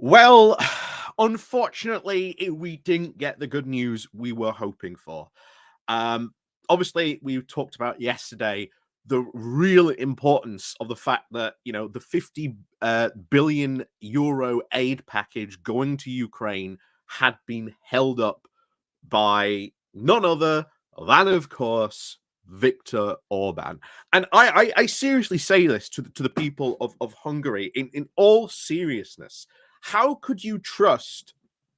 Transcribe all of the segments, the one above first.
Well, unfortunately, we didn't get the good news we were hoping for. Um, Obviously, we talked about yesterday the real importance of the fact that the 50 billion euro aid package going to Ukraine had been held up by none other than, of course, Viktor Orban. And I seriously say this to the people of Hungary in all seriousness. How could you trust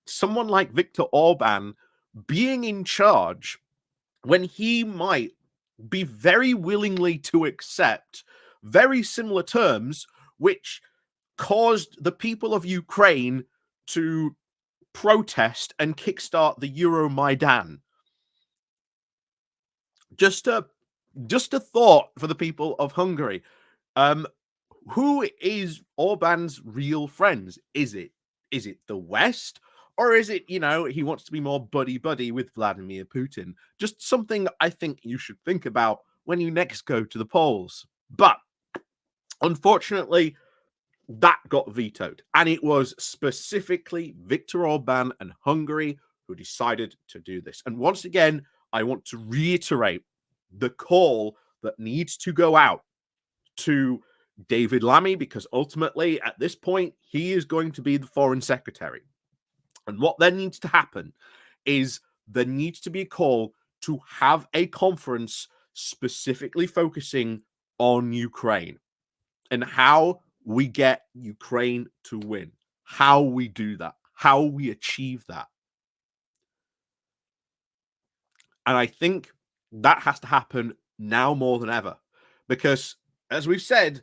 someone like Viktor Orban being in charge when he might be very willingly to accept very similar terms, which caused the people of Ukraine to protest and kickstart the Euromaidan? Just a just a thought for the people of Hungary. Um, who is Orban's real friends? Is it the West? Or is it, he wants to be more buddy with Vladimir Putin? Just something I think you should think about when you next go to the polls. But unfortunately, that got vetoed. And it was specifically Viktor Orban and Hungary who decided to do this. And once again, I want to reiterate the call that needs to go out to David Lammy, because ultimately, at this point, he is going to be the foreign secretary. And what then needs to happen is there needs to be a call to have a conference specifically focusing on Ukraine and how we get Ukraine to win, how we do that, how we achieve that. And I think that has to happen now more than ever, because as we've said,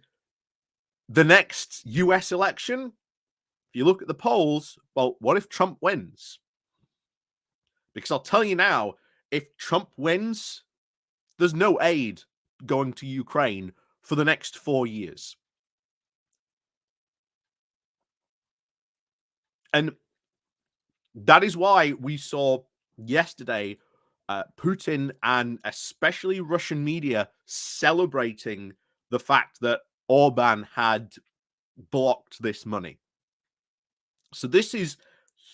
the next US election, if you look at the polls, well, what if Trump wins? Because I'll tell you now, if Trump wins, there's no aid going to Ukraine for the next 4 years. And that is why we saw yesterday Putin and especially Russian media celebrating the fact that Orban had blocked this money. So this is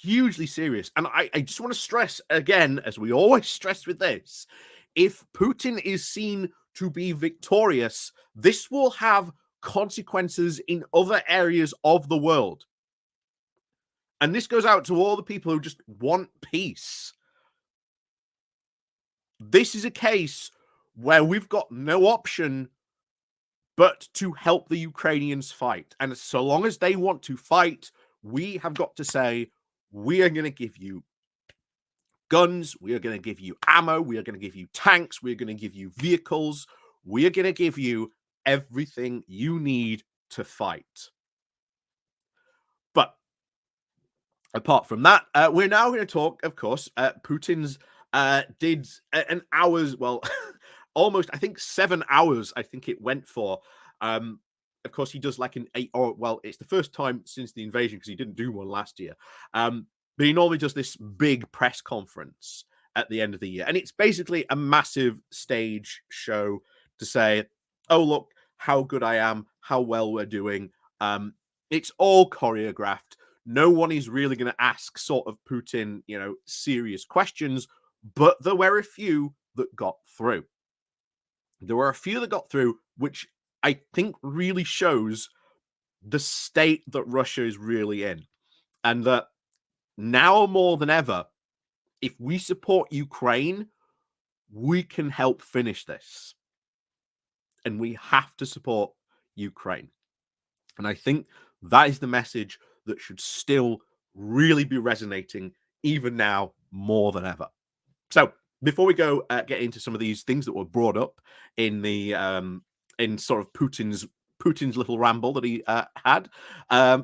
hugely serious. And I just want to stress again, as we always stress with this, if Putin is seen to be victorious, this will have consequences in other areas of the world. And this goes out to all the people who just want peace. This is a case where we've got no option but to help the Ukrainians fight. And so long as they want to fight, we have got to say, we are going to give you guns, we are going to give you ammo, we are going to give you tanks, we are going to give you vehicles, we are going to give you everything you need to fight. But apart from that, we're now going to talk, of course, Putin's did an hour's, well, almost, I think 7 hours, I think it went for. Of course, he does like an 8, or well, it's the first time since the invasion because he didn't do one last year. But he normally does this big press conference at the end of the year. And it's basically a massive stage show to say, oh, look how good I am, how well we're doing. It's all choreographed. No one is really going to ask sort of Putin, serious questions, but there were a few that got through. There were a few that got through, which I think really shows the state that Russia is really in. And that now more than ever, if we support Ukraine, we can help finish this. And we have to support Ukraine. And I think that is the message that should still really be resonating even now more than ever. So before we go get into some of these things that were brought up in the in sort of Putin's little ramble that he had,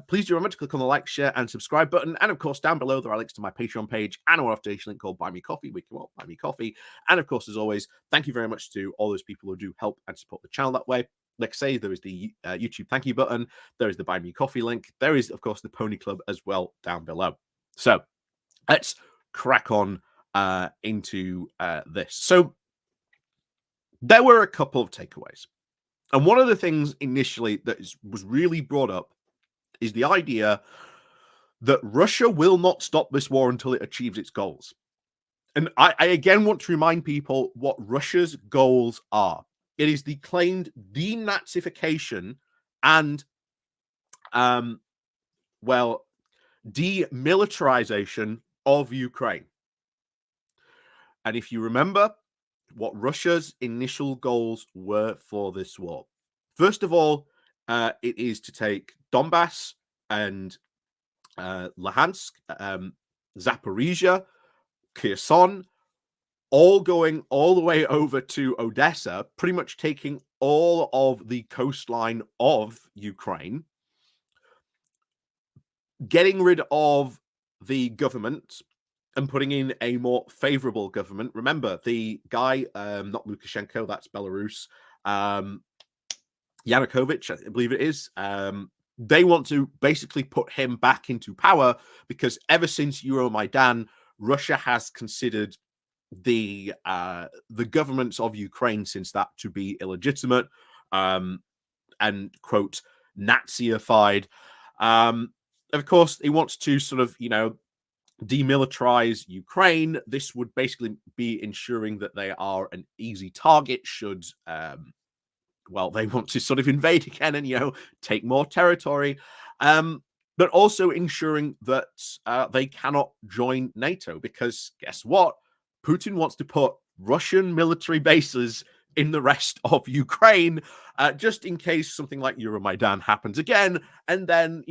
please do remember to click on the like, share, and subscribe button. And of course, down below there are links to my Patreon page and a donation link called Buy Me Coffee. We can all buy me coffee. And of course, as always, thank you very much to all those people who do help and support the channel that way. Like I say, there is the YouTube thank you button. There is the Buy Me Coffee link. There is, of course, the Pony Club as well down below. So let's crack on into this. So there were a couple of takeaways. And one of the things initially that was really brought up is the idea that Russia will not stop this war until it achieves its goals. And I again want to remind people what Russia's goals are. It is the claimed denazification and, well, demilitarization of Ukraine. And if you remember what Russia's initial goals were for this war, first of all, it is to take Donbass and Luhansk, Zaporizhia, Kherson, all going all the way over to Odessa, pretty much taking all of the coastline of Ukraine, getting rid of the government and putting in a more favorable government. Remember, the guy, not Lukashenko, that's Belarus, Yanukovych, I believe it is, they want to basically put him back into power because ever since Euromaidan, Russia has considered the governments of Ukraine since that to be illegitimate and quote Naziified. Of course, he wants to sort of demilitarize Ukraine. This would basically be ensuring that they are an easy target should they want to sort of invade again and take more territory. But also ensuring that they cannot join NATO because guess what? Putin wants to put Russian military bases in the rest of Ukraine just in case something like Euromaidan happens again. And then,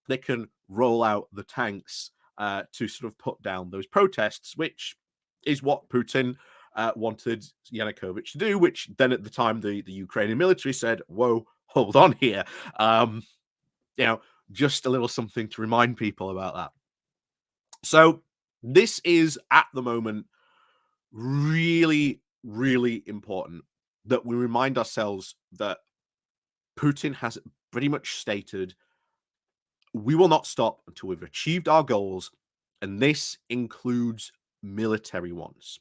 they can roll out the tanks to sort of put down those protests, which is what Putin wanted Yanukovych to do, which then at the time the Ukrainian military said, whoa, hold on here. Just a little something to remind people about that. So this is at the moment really, really important that we remind ourselves that Putin has pretty much stated we will not stop until we've achieved our goals, and this includes military ones.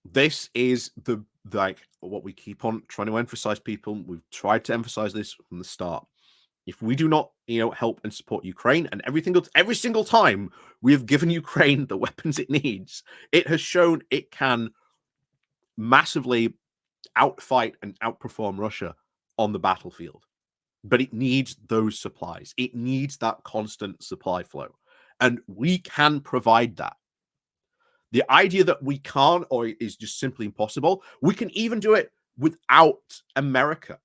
This is what we keep on trying to emphasize, people. We've tried to emphasize this from the start. If we do not, help and support Ukraine, and every single time we have given Ukraine the weapons it needs, it has shown it can massively outfight and outperform Russia on the battlefield. But it needs those supplies. It needs that constant supply flow. And we can provide that. The idea that we can't or is just simply impossible, we can even do it without America.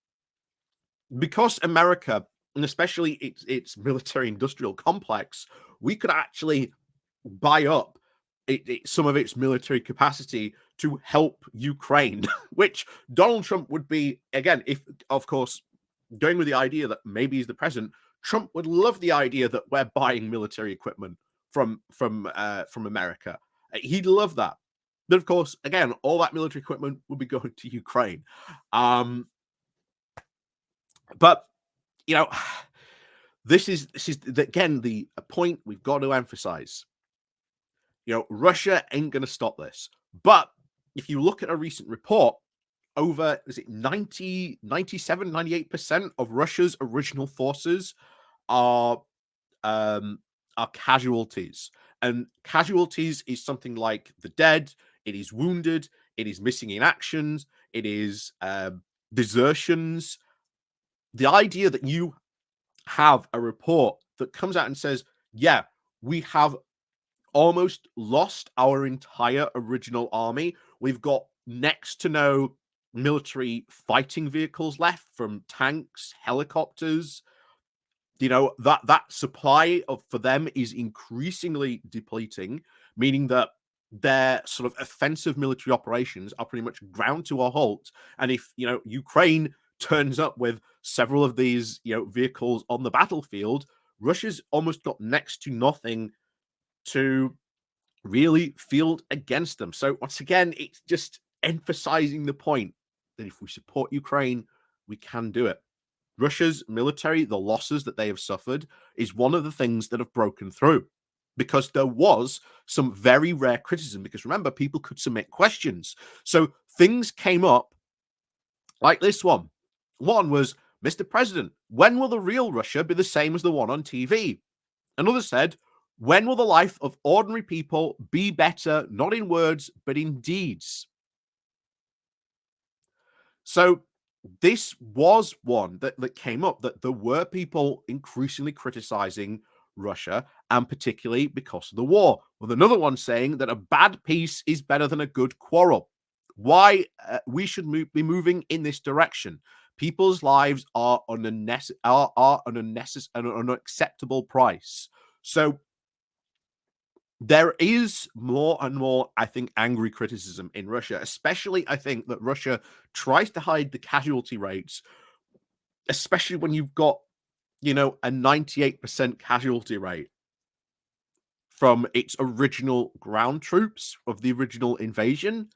Because America, and especially its military industrial complex, we could actually buy up some of its military capacity to help Ukraine, which Donald Trump would be, again, if, of course, going with the idea that maybe he's the president, Trump would love the idea that we're buying military equipment from America. He'd love that. But of course, again, all that military equipment would be going to Ukraine. But this is again the point we've got to emphasize. Russia ain't going to stop this. But if you look at a recent report, over 97, 98% of Russia's original forces are casualties. And casualties is something like the dead, it is wounded, it is missing in actions, it is desertions. The idea that you have a report that comes out and says, yeah, we have almost lost our entire original army. We've got next to no military fighting vehicles left from tanks, helicopters. That supply for them is increasingly depleting, meaning that their sort of offensive military operations are pretty much ground to a halt. And if Ukraine turns up with several of these vehicles on the battlefield, Russia's almost got next to nothing to really field against them. So once again, it's just emphasizing the point that if we support Ukraine, we can do it. Russia's military, the losses that they have suffered, is one of the things that have broken through, because there was some very rare criticism. Because remember, people could submit questions. So things came up like this one. One was, Mr. President, when will the real Russia be the same as the one on TV? Another said, when will the life of ordinary people be better, not in words, but in deeds? So this was one that came up, that there were people increasingly criticizing Russia, and particularly because of the war, with another one saying that a bad peace is better than a good quarrel. Why we should be moving in this direction. People's lives are are an unacceptable price. So there is more and more, I think, angry criticism in Russia, especially I think that Russia tries to hide the casualty rates, especially when you've got, a 98% casualty rate from its original ground troops of the original invasion.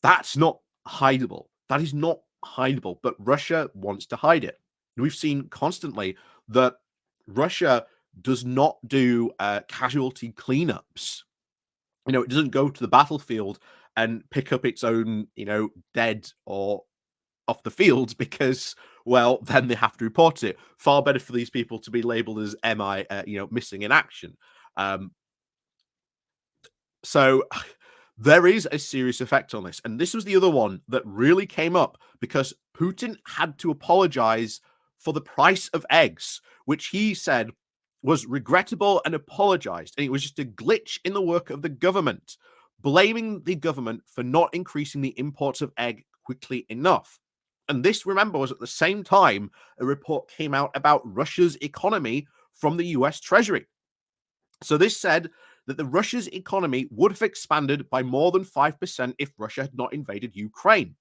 That's not hideable. That is not hideable, but Russia wants to hide it. We've seen constantly that Russia does not do casualty cleanups. It doesn't go to the battlefield and pick up its own, dead or off the field, because, well, then they have to report it. Far better for these people to be labeled as MI, missing in action. Um, so there is a serious effect on this. And this was the other one that really came up because Putin had to apologize for the price of eggs, which he said was regrettable, and apologized. And it was just a glitch in the work of the government, blaming the government for not increasing the imports of egg quickly enough. And this, remember, was at the same time a report came out about Russia's economy from the US Treasury. So this said that the Russia's economy would have expanded by more than 5% if Russia had not invaded Ukraine,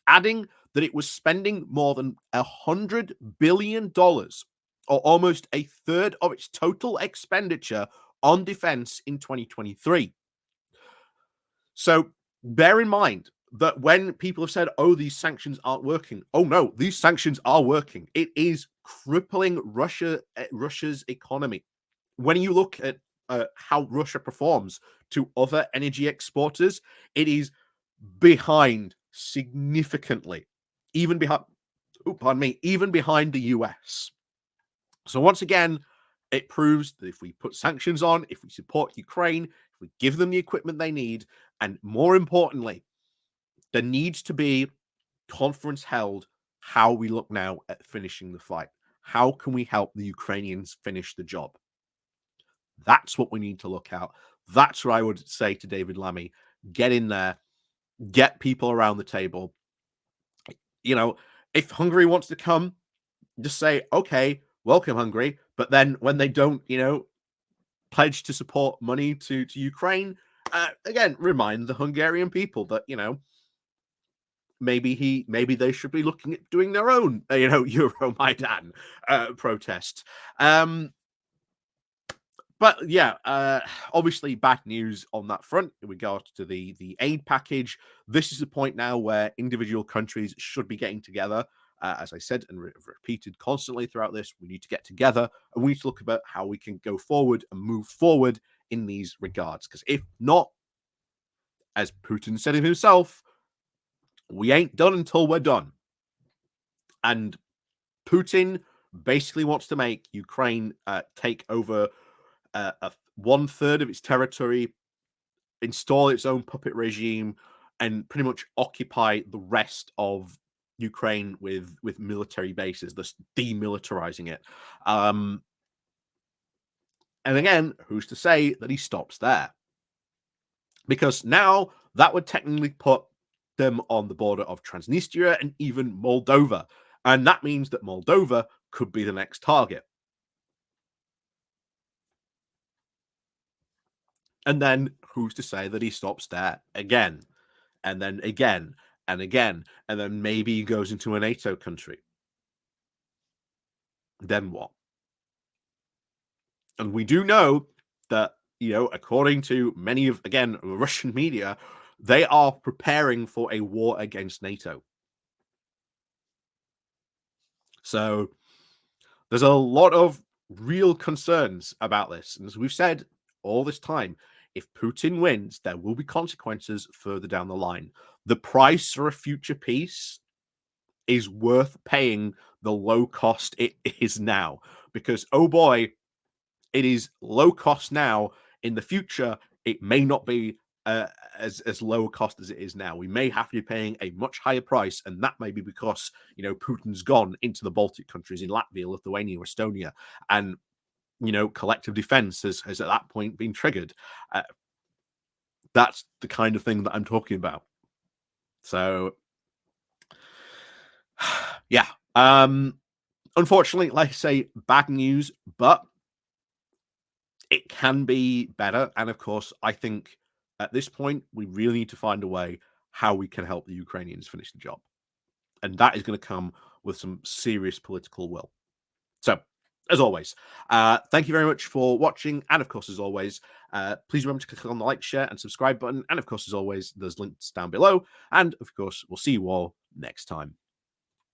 adding that it was spending more than $100 billion, or almost a third of its total expenditure, on defense in 2023. So bear in mind that when people have said, oh, these sanctions aren't working, oh no, these sanctions are working. It is crippling Russia's economy. When you look at how Russia performs to other energy exporters, it is behind significantly, even behind, even behind the US. So once again, it proves that if we put sanctions on, if we support Ukraine, if we give them the equipment they need, and more importantly, there needs to be conference held how we look now at finishing the fight. How can we help the Ukrainians finish the job? That's what we need to look at. That's what I would say to David Lammy. Get in there, get people around the table. If Hungary wants to come, just say, okay, welcome, Hungary. But then when they don't, pledge to support money to Ukraine, again, remind the Hungarian people that, maybe they should be looking at doing their own, Euromaidan protest. But yeah, obviously bad news on that front in regards to the aid package. This is the point now where individual countries should be getting together. As I said and repeated constantly throughout this, we need to get together and we need to look about how we can go forward and move forward in these regards. Because if not, as Putin said himself, we ain't done until we're done. And Putin basically wants to make Ukraine take over 1/3 of its territory, install its own puppet regime, and pretty much occupy the rest of Ukraine with military bases, thus demilitarizing it. And again, who's to say that he stops there? Because now that would technically put them on the border of Transnistria and even Moldova. And that means that Moldova could be the next target. And then who's to say that he stops there again, and then again, and again, and then maybe he goes into a NATO country? Then what? And we do know that, according to many of, again, Russian media, they are preparing for a war against NATO. So there's a lot of real concerns about this. And as we've said all this time, if Putin wins, there will be consequences further down the line. The price for a future peace is worth paying the low cost it is now. Because, oh boy, it is low cost now. In the future, it may not be as low cost as it is now. We may have to be paying a much higher price, and that may be because Putin's gone into the Baltic countries in Latvia, Lithuania, Estonia, and collective defense has at that point been triggered. That's the kind of thing that I'm talking about. So, yeah. Unfortunately, like I say, bad news, but it can be better. And of course, I think at this point, we really need to find a way how we can help the Ukrainians finish the job. And that is going to come with some serious political will. So, as always, thank you very much for watching. And of course, as always, please remember to click on the like, share, and subscribe button. And of course, as always, there's links down below. And of course, we'll see you all next time.